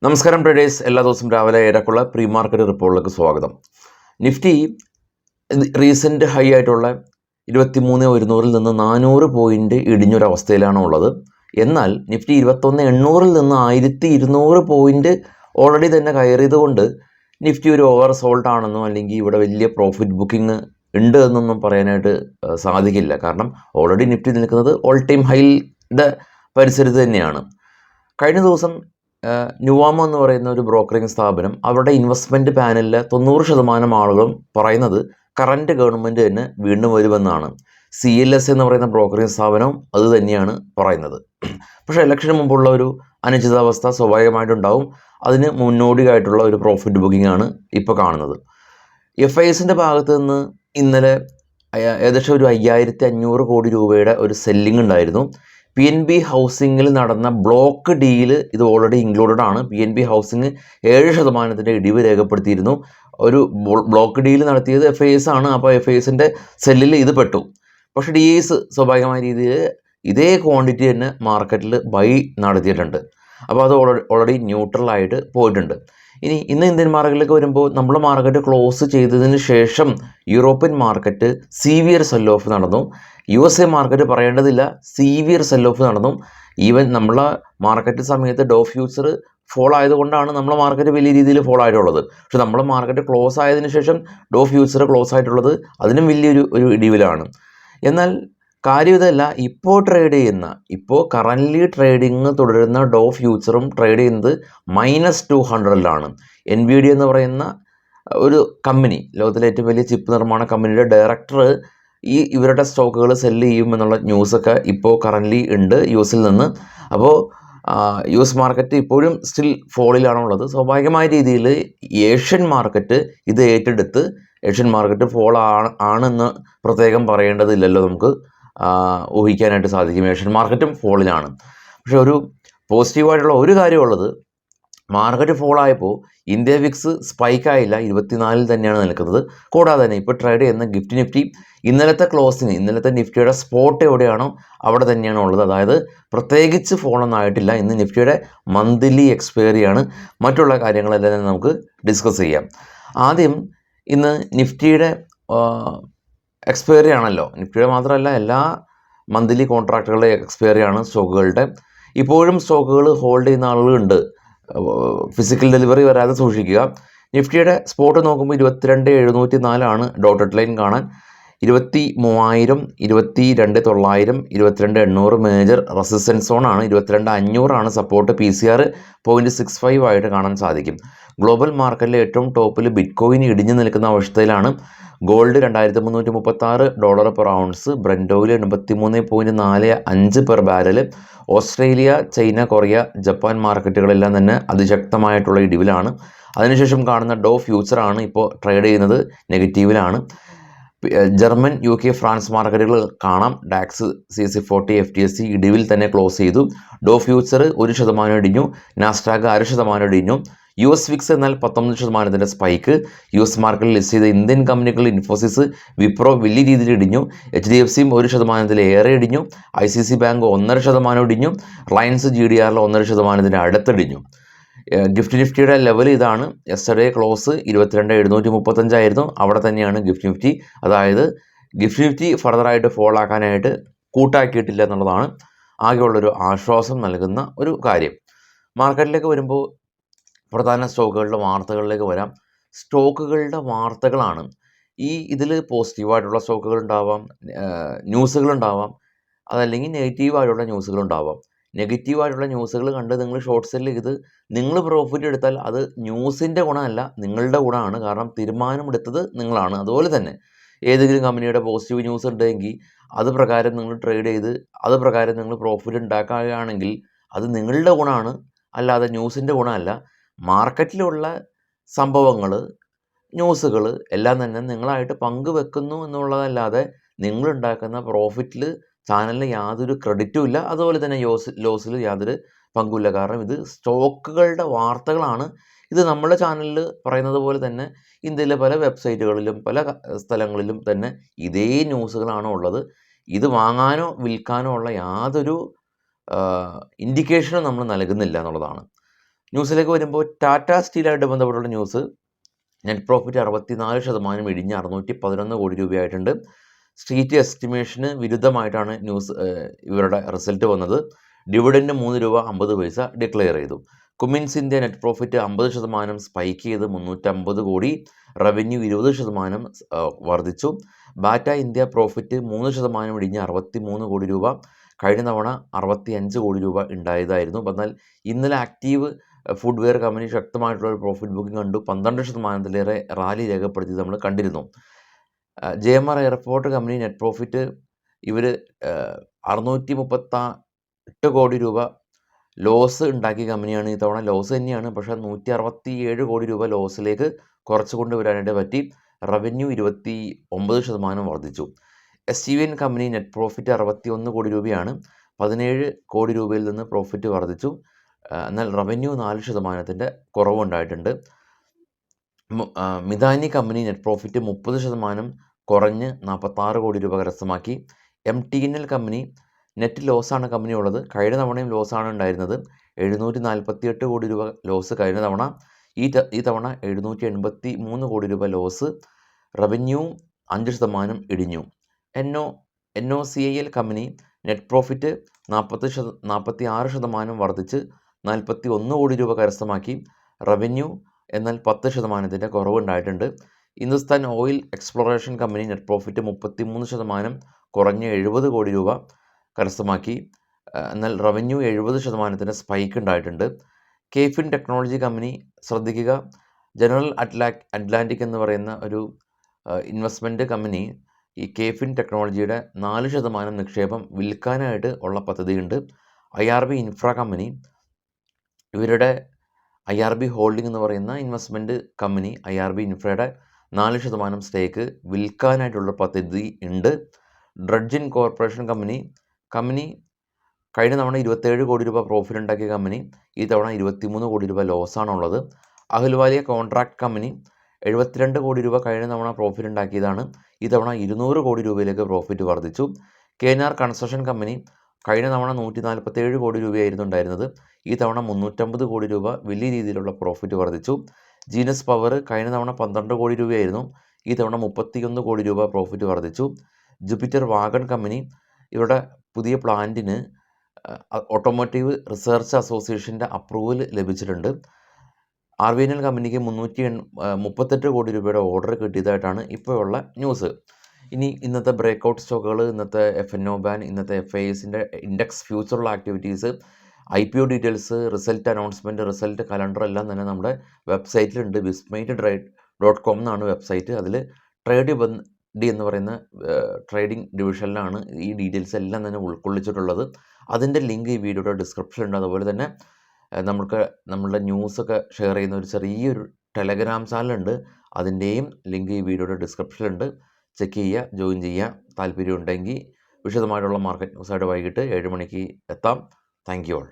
നമസ്കാരം ട്രേഡേഴ്സ്, എല്ലാ ദിവസവും രാവിലെ 7 പ്രീ മാർക്കറ്റ് റിപ്പോർട്ടിലേക്ക് സ്വാഗതം. നിഫ്റ്റി റീസെൻറ്റ് ഹൈ ആയിട്ടുള്ള 23,100 നിന്ന് 400 പോയിൻ്റ് ഇടിഞ്ഞൊരവസ്ഥയിലാണ് ഉള്ളത്. എന്നാൽ നിഫ്റ്റി 21,800 നിന്ന് 1,200 പോയിൻ്റ് ഓൾറെഡി തന്നെ കയറിയത് കൊണ്ട് നിഫ്റ്റി ഒരു ഓവർ സോൾട്ട് ആണെന്നോ അല്ലെങ്കിൽ ഇവിടെ വലിയ പ്രോഫിറ്റ് ബുക്കിംഗ് ഉണ്ട് എന്നൊന്നും പറയാനായിട്ട് സാധിക്കില്ല. കാരണം ഓൾറെഡി നിഫ്റ്റി നിൽക്കുന്നത് ഓൾ ടൈം ഹൈയുടെ പരിസരത്ത് തന്നെയാണ്. കഴിഞ്ഞ ദിവസം നുവാമ എന്ന് പറയുന്ന ഒരു ബ്രോക്കറിംഗ് സ്ഥാപനം അവരുടെ ഇൻവെസ്റ്റ്മെൻറ്റ് പാനലിലെ 90% ആളുകളും പറയുന്നത് കറൻറ്റ് ഗവൺമെൻറ് തന്നെ വീണ്ടും വരുമെന്നാണ്. CLS എന്ന് പറയുന്ന ബ്രോക്കറിംഗ് സ്ഥാപനവും അത് തന്നെയാണ് പറയുന്നത്. പക്ഷേ ഇലക്ഷന് മുമ്പുള്ള ഒരു അനിശ്ചിതാവസ്ഥ സ്വാഭാവികമായിട്ടുണ്ടാവും. അതിന് മുന്നോടിയായിട്ടുള്ള ഒരു പ്രോഫിറ്റ് ബുക്കിംഗ് ആണ് ഇപ്പോൾ കാണുന്നത്. FISൻ്റെ ഭാഗത്ത് നിന്ന് ഇന്നലെ ഏകദേശം ഒരു 5,500 കോടി രൂപയുടെ ഒരു സെല്ലിംഗ് ഉണ്ടായിരുന്നു. PNB ഹൗസിങ്ങിൽ നടന്ന ബ്ലോക്ക് ഡീല് ഇത് ഓൾറെഡി ഇൻക്ലൂഡഡ് ആണ്. PNB ഹൗസിങ് 7% ഇടിവ് രേഖപ്പെടുത്തിയിരുന്നു. ഒരു ബ്ലോക്ക് ഡീൽ നടത്തിയത് FIS ആണ്. അപ്പോൾ FISൻ്റെ സെല്ലിൽ ഇത് പെട്ടു. പക്ഷേ DIs സ്വാഭാവികമായ രീതിയിൽ ഇതേ ക്വാണ്ടിറ്റി തന്നെ മാർക്കറ്റിൽ ബൈ നടത്തിയിട്ടുണ്ട്. അപ്പോൾ അത് ഓൾറെഡി ന്യൂട്രലായിട്ട് പോയിട്ടുണ്ട്. ഇനി ഇന്ന് ഇന്ത്യൻ മാർക്കറ്റിലേക്ക് വരുമ്പോൾ നമ്മുടെ മാർക്കറ്റ് ക്ലോസ് ചെയ്തതിന് ശേഷം European market severe cell of നടന്നു. USA മാർക്കറ്റ് പറയേണ്ടതില്ല, സീവിയർ സെൽ ഓഫ് നടന്നു. ഈവൻ നമ്മളെ മാർക്കറ്റ് സമയത്ത് ഡോ ഫ്യൂച്ചർ ഫോൾ ആയതുകൊണ്ടാണ് നമ്മളെ മാർക്കറ്റ് വലിയ രീതിയിൽ ഫോൾ ആയിട്ടുള്ളത്. പക്ഷെ നമ്മളെ മാർക്കറ്റ് ക്ലോസ് ആയതിനു ശേഷം ഡോ ഫ്യൂച്ചർ ക്ലോസ് ആയിട്ടുള്ളത് അതിനും വലിയൊരു ഇടിവിലാണ്. എന്നാൽ കാര്യം ഇതല്ല, ഇപ്പോൾ കറൻ്റ്ലി ട്രേഡിങ് തുടരുന്ന ഡോ ഫ്യൂച്ചറും ട്രേഡ് ചെയ്യുന്നത് -200 NVIDIA എന്ന് പറയുന്ന ഒരു കമ്പനി, ലോകത്തിലെ ഏറ്റവും വലിയ ചിപ്പ് നിർമ്മാണ കമ്പനിയുടെ ഡയറക്ടർ ഇവരുടെ സ്റ്റോക്കുകൾ സെല്ല് ചെയ്യുമെന്നുള്ള ന്യൂസൊക്കെ ഇപ്പോൾ കറൻ്റ്ലി ഉണ്ട് US നിന്ന്. അപ്പോൾ US മാർക്കറ്റ് ഇപ്പോഴും സ്റ്റിൽ ഫോളിലാണുള്ളത്. സ്വാഭാവികമായ രീതിയിൽ ഏഷ്യൻ മാർക്കറ്റ് ഇത് ഏറ്റെടുത്ത് ഏഷ്യൻ മാർക്കറ്റ് ഫോൾ ആണെന്ന് പ്രത്യേകം പറയേണ്ടതില്ലല്ലോ, നമുക്ക് ഊഹിക്കാനായിട്ട് സാധിക്കും. ഏഷ്യൻ മാർക്കറ്റും ഫോളിലാണ്. പക്ഷെ ഒരു പോസിറ്റീവായിട്ടുള്ള ഒരു കാര്യമുള്ളത്, മാർക്കറ്റ് ഫോളായപ്പോൾ ഇന്ത്യ വിക്സ് സ്പൈക്കായില്ല, 24 തന്നെയാണ് നിൽക്കുന്നത്. കൂടാതെ തന്നെ ഇപ്പോൾ ട്രേഡ് ചെയ്യുന്ന ഗിഫ്റ്റ് നിഫ്റ്റി ഇന്നലത്തെ നിഫ്റ്റിയുടെ സ്പോട്ട് എവിടെയാണോ അവിടെ തന്നെയാണ് ഉള്ളത്. അതായത് പ്രത്യേകിച്ച് ഫോളൊന്നും ആയിട്ടില്ല. ഇന്ന് നിഫ്റ്റിയുടെ മന്ത്ലി എക്സ്പയറിയാണ്. മറ്റുള്ള കാര്യങ്ങളെല്ലാം തന്നെ നമുക്ക് ഡിസ്കസ് ചെയ്യാം. ആദ്യം ഇന്ന് നിഫ്റ്റിയുടെ എക്സ്പയറി ആണല്ലോ. നിഫ്റ്റിയുടെ മാത്രമല്ല, എല്ലാ മന്ത്ലി കോൺട്രാക്റ്റുകളുടെ എക്സ്പയറി ആണ് സ്റ്റോക്കുകളുടെ. ഇപ്പോഴും സ്റ്റോക്കുകൾ ഹോൾഡ് ചെയ്യുന്ന ആളുകളുണ്ട്. ഫിസിക്കൽ ഡെലിവറി വരാതെ സൂക്ഷിക്കുക. നിഫ്റ്റിയുടെ സ്പോട്ട് നോക്കുമ്പോൾ 22,704 ഡോട്ടഡ് ലൈൻ കാണാൻ. 23,000, 22,900, 22,800 മേജർ റെസിസ്റ്റൻസ് സോണാണ്. 22,500 സപ്പോർട്ട്. PCR 0.65 ആയിട്ട് കാണാൻ സാധിക്കും. ഗ്ലോബൽ മാർക്കറ്റിലെ ഏറ്റവും ടോപ്പിൽ ബിറ്റ്കോയിൻ ഇടിഞ്ഞു നിൽക്കുന്ന അവസ്ഥയിലാണ്. Gold $2,336 per ounce. Brent oil 83.45 per barrel. Australia, China, Korea, Japan മാർക്കറ്റുകളെല്ലാം തന്നെ അതിശക്തമായിട്ടുള്ള ഇടിവിലാണ്. അതിനുശേഷം കാണുന്ന ഡോ ഫ്യൂച്ചറാണ് ഇപ്പോൾ ട്രേഡ് ചെയ്യുന്നത് നെഗറ്റീവിലാണ്. ജർമ്മൻ, UK, ഫ്രാൻസ് മാർക്കറ്റുകൾ കാണാം. ഡാക്സ്, CAC 40, FTSE ഇടിവിൽ തന്നെ ക്ലോസ് ചെയ്തു. ഡോ ഫ്യൂച്ചർ 1% ഇടിഞ്ഞു. നാസ്ഡാക്ക് 0.5% ഇടിഞ്ഞു. US വിക്സ് എന്നാൽ 19% സ്പൈക്ക്. US മാർക്കറ്റിൽ ലിസ്റ്റ് ചെയ്ത ഇന്ത്യൻ കമ്പനികൾ ഇൻഫോസിസ്, വിപ്രോ വലിയ രീതിയിൽ ഇടിഞ്ഞു. HDFCയും 1% ഏറെ ഇടിഞ്ഞു. ICICI ബാങ്ക് 1.5% ഇടിഞ്ഞു. റിലയൻസ് GDRൽ 1% അടുത്തിടിഞ്ഞു. ഗിഫ്റ്റ് നിഫ്റ്റിയുടെ ലെവൽ ഇതാണ്. യെസ്റ്റർഡേ ക്ലോസ് 22,735 ആയിരുന്നു. അവിടെ തന്നെയാണ് ഗിഫ്റ്റ് നിഫ്റ്റി. അതായത് ഗിഫ്റ്റ് നിഫ്റ്റി ഫർദറായിട്ട് ഫോൾ ആക്കാനായിട്ട് കൂട്ടാക്കിയിട്ടില്ല എന്നുള്ളതാണ് ആകെയുള്ളൊരു ആശ്വാസം നൽകുന്ന ഒരു കാര്യം. മാർക്കറ്റിലേക്ക് വരുമ്പോൾ പ്രധാന സ്റ്റോക്കുകളുടെ വാർത്തകളിലേക്ക് വരാം. സ്റ്റോക്കുകളുടെ വാർത്തകളാണ് ഇതിൽ പോസിറ്റീവായിട്ടുള്ള സ്റ്റോക്കുകൾ ഉണ്ടാവാം, ന്യൂസുകളുണ്ടാവാം, അതല്ലെങ്കിൽ നെഗറ്റീവായിട്ടുള്ള ന്യൂസുകളുണ്ടാവാം. നെഗറ്റീവായിട്ടുള്ള ന്യൂസുകൾ കണ്ട് നിങ്ങൾ ഷോർട്ട് സെല്ല് ചെയ്ത് നിങ്ങൾ പ്രോഫിറ്റ് എടുത്താൽ അത് ന്യൂസിൻ്റെ ഗുണമല്ല, നിങ്ങളുടെ ഗുണമാണ്. കാരണം തീരുമാനമെടുത്തത് നിങ്ങളാണ്. അതുപോലെ തന്നെ ഏതെങ്കിലും കമ്പനിയുടെ പോസിറ്റീവ് ന്യൂസ് ഉണ്ടെങ്കിൽ അത് പ്രകാരം നിങ്ങൾ ട്രേഡ് ചെയ്ത് അത് പ്രകാരം നിങ്ങൾ പ്രോഫിറ്റ് ഉണ്ടാക്കുകയാണെങ്കിൽ അത് നിങ്ങളുടെ ഗുണമാണ്, അല്ലാതെ ന്യൂസിൻ്റെ ഗുണമല്ല. മാർക്കറ്റിലുള്ള സംഭവങ്ങൾ, ന്യൂസുകൾ എല്ലാം തന്നെ നിങ്ങളായിട്ട് പങ്കുവെക്കുന്നു എന്നുള്ളതല്ലാതെ നിങ്ങളുണ്ടാക്കുന്ന പ്രോഫിറ്റിൽ ചാനലിന് യാതൊരു ക്രെഡിറ്റും ഇല്ല. അതുപോലെ തന്നെ ലോസിൽ യാതൊരു പങ്കുമില്ല. കാരണം ഇത് സ്റ്റോക്കുകളുടെ വാർത്തകളാണ്. ഇത് നമ്മുടെ ചാനലിൽ പറയുന്നത് പോലെ തന്നെ ഇന്ത്യയിലെ പല വെബ്സൈറ്റുകളിലും പല സ്ഥലങ്ങളിലും തന്നെ ഇതേ ന്യൂസുകളാണ് ഉള്ളത്. ഇത് വാങ്ങാനോ വിൽക്കാനോ ഉള്ള യാതൊരു ഇൻഡിക്കേഷനും നമ്മൾ നൽകുന്നില്ല എന്നുള്ളതാണ്. ന്യൂസിലേക്ക് വരുമ്പോൾ ടാറ്റ സ്റ്റീലായിട്ട് ബന്ധപ്പെട്ടുള്ള ന്യൂസ്, നെറ്റ് പ്രോഫിറ്റ് 64% ഇടിഞ്ഞ് 611 കോടി രൂപയായിട്ടുണ്ട്. സ്ട്രീറ്റ് എസ്റ്റിമേഷന് വിരുദ്ധമായിട്ടാണ് ഇവരുടെ റിസൾട്ട് വന്നത്. ഡിവിഡൻഡ് 3 രൂപ 50 പൈസ ഡിക്ലെയർ ചെയ്തു. Cummins India net profit 50% spike ചെയ്ത് 350 കോടി, റവന്യൂ 20% വർദ്ധിച്ചു. ബാറ്റ ഇന്ത്യ പ്രോഫിറ്റ് 3% ഇടിഞ്ഞ് 63 കോടി രൂപ. കഴിഞ്ഞ തവണ 65 കോടി രൂപ ഉണ്ടായതായിരുന്നു. എന്നാൽ ഇന്നലെ ആക്റ്റീവ് ഫുഡ്വെയർ കമ്പനി ശക്തമായിട്ടുള്ള ഒരു പ്രോഫിറ്റ് ബുക്കിംഗ് കണ്ടു. 12%-ലേറെ റാലി രേഖപ്പെടുത്തിയത് നമ്മൾ കണ്ടിരുന്നു. JMR airport company net profit ഇവർ 638 കോടി രൂപ ലോസ് ഉണ്ടാക്കിയ കമ്പനിയാണ്. ഈ തവണ ലോസ് തന്നെയാണ്, പക്ഷേ 167 കോടി രൂപ ലോസിലേക്ക് കുറച്ച് കൊണ്ടുവരാനായിട്ട് പറ്റി. റവന്യൂ 29% വർദ്ധിച്ചു. SCVN കമ്പനി നെറ്റ് പ്രോഫിറ്റ് 61 കോടി രൂപയാണ്. 17 കോടി രൂപയിൽ നിന്ന് പ്രോഫിറ്റ് വർദ്ധിച്ചു. എന്നാൽ റവന്യൂ 4% കുറവുണ്ടായിട്ടുണ്ട്. മിതാനി കമ്പനി നെറ്റ് പ്രോഫിറ്റ് 30% കുറഞ്ഞ് 46 കോടി രൂപ കരസ്ഥമാക്കി. MTNL കമ്പനി നെറ്റ് ലോസാണ് കമ്പനി ഉള്ളത്. കഴിഞ്ഞ തവണയും ലോസാണ് ഉണ്ടായിരുന്നത്. 748 കോടി രൂപ ലോസ് കഴിഞ്ഞ തവണ. ഈ തവണ 783 കോടി രൂപ ലോസ്. റവന്യൂ 5% ഇടിഞ്ഞു. NOCIL കമ്പനി നെറ്റ് പ്രോഫിറ്റ് 46% വർദ്ധിച്ച് 41 കോടി രൂപ കരസ്ഥമാക്കി. റവന്യൂ എന്നാൽ 10% കുറവുണ്ടായിട്ടുണ്ട്. Hindustan oil exploration company net profit 33% കുറഞ്ഞ് 70 കോടി രൂപ കരസ്ഥമാക്കി. എന്നാൽ റവന്യൂ 70% സ്പൈക്ക് ഉണ്ടായിട്ടുണ്ട്. കെഫിൻ ടെക്നോളജി കമ്പനി ശ്രദ്ധിക്കുക, ജനറൽ അറ്റ്ലാന്റിക് എന്ന് പറയുന്ന ഒരു ഇൻവെസ്റ്റ്മെൻറ്റ് കമ്പനി ഈ കെഫിൻ ടെക്നോളജിയുടെ 4% നിക്ഷേപം വിൽക്കാനായിട്ട് ഉള്ള പദ്ധതിയുണ്ട്. IRB ഇൻഫ്ര കമ്പനി ഇവരുടെ IRB ഹോൾഡിംഗ് എന്ന് പറയുന്ന ഇൻവെസ്റ്റ്മെൻറ്റ് കമ്പനി IRB ഇൻഫ്രയുടെ 4% സ്റ്റേക്ക് വിൽക്കാനായിട്ടുള്ള പദ്ധതി ഉണ്ട്. ഡ്രഡ്ജിൻ കോർപ്പറേഷൻ കമ്പനി കഴിഞ്ഞ തവണ 27 കോടി രൂപ പ്രോഫിറ്റ് ഉണ്ടാക്കിയ കമ്പനി ഈ തവണ 23 കോടി രൂപ ലോസാണുള്ളത്. അഹ്ലുവാലിയ കോൺട്രാക്ട് കമ്പനി 72 കോടി രൂപ കഴിഞ്ഞ തവണ പ്രോഫിറ്റ് ഉണ്ടാക്കിയതാണ്. ഈ തവണ 200 കോടി രൂപയിലേക്ക് പ്രോഫിറ്റ് വർദ്ധിച്ചു. KNR കൺസ്ട്രക്ഷൻ കമ്പനി കഴിഞ്ഞ തവണ 147 കോടി രൂപയായിരുന്നു ഉണ്ടായിരുന്നത്. ഈ തവണ 350 കോടി രൂപ വലിയ രീതിയിലുള്ള പ്രോഫിറ്റ് വർദ്ധിച്ചു. ജീനസ് പവർ കഴിഞ്ഞ തവണ 12 കോടി രൂപയായിരുന്നു. ഈ തവണ 31 കോടി രൂപ പ്രോഫിറ്റ് വർദ്ധിച്ചു. ജൂപ്പിറ്റർ വാഗൺ കമ്പനി ഇവരുടെ പുതിയ പ്ലാന്റിന് ഓട്ടോമോട്ടീവ് റിസർച്ച് അസോസിയേഷൻ്റെ അപ്രൂവൽ ലഭിച്ചിട്ടുണ്ട്. RVNL കമ്പനിക്ക് 338 കോടി രൂപയുടെ ഓർഡർ കിട്ടിയതായിട്ടാണ് ഇപ്പോഴുള്ള ന്യൂസ്. ഇനി ഇന്നത്തെ ബ്രേക്കൗട്ട് സ്റ്റോക്കുകൾ, ഇന്നത്തെ FNO ബാൻ, ഇന്നത്തെ FISൻ്റെ ഇൻഡെക്സ് ഫ്യൂച്ചറുള്ള activities, IPO details, result announcement, result calendar എല്ലാം തന്നെ നമ്മുടെ വെബ്സൈറ്റിലുണ്ട്. Vismate.com എന്നാണ് വെബ്സൈറ്റ്. അതിൽ ട്രേഡ് ബന്ദി എന്ന് പറയുന്ന ട്രേഡിംഗ് ഡിവിഷനിലാണ് ഈ ഡീറ്റെയിൽസ് എല്ലാം തന്നെ ഉൾക്കൊള്ളിച്ചിട്ടുള്ളത്. അതിൻ്റെ ലിങ്ക് ഈ വീഡിയോയുടെ ഡിസ്ക്രിപ്ഷനിലുണ്ട്. അതുപോലെ തന്നെ നമ്മളുടെ ന്യൂസൊക്കെ ഷെയർ ചെയ്യുന്ന ഒരു ചെറിയൊരു ടെലഗ്രാം ചാനലുണ്ട്. അതിൻ്റെയും ലിങ്ക് ഈ വീഡിയോയുടെ ഡിസ്ക്രിപ്ഷനിലുണ്ട്. ചെക്ക് ചെയ്യുക, ജോയിൻ ചെയ്യുക. താല്പര്യമുണ്ടെങ്കിൽ വിശദമായിട്ടുള്ള മാർക്കറ്റ് ന്യൂസായിട്ട് വൈകിട്ട് 7 മണിക്ക് എത്താം. Thank you all.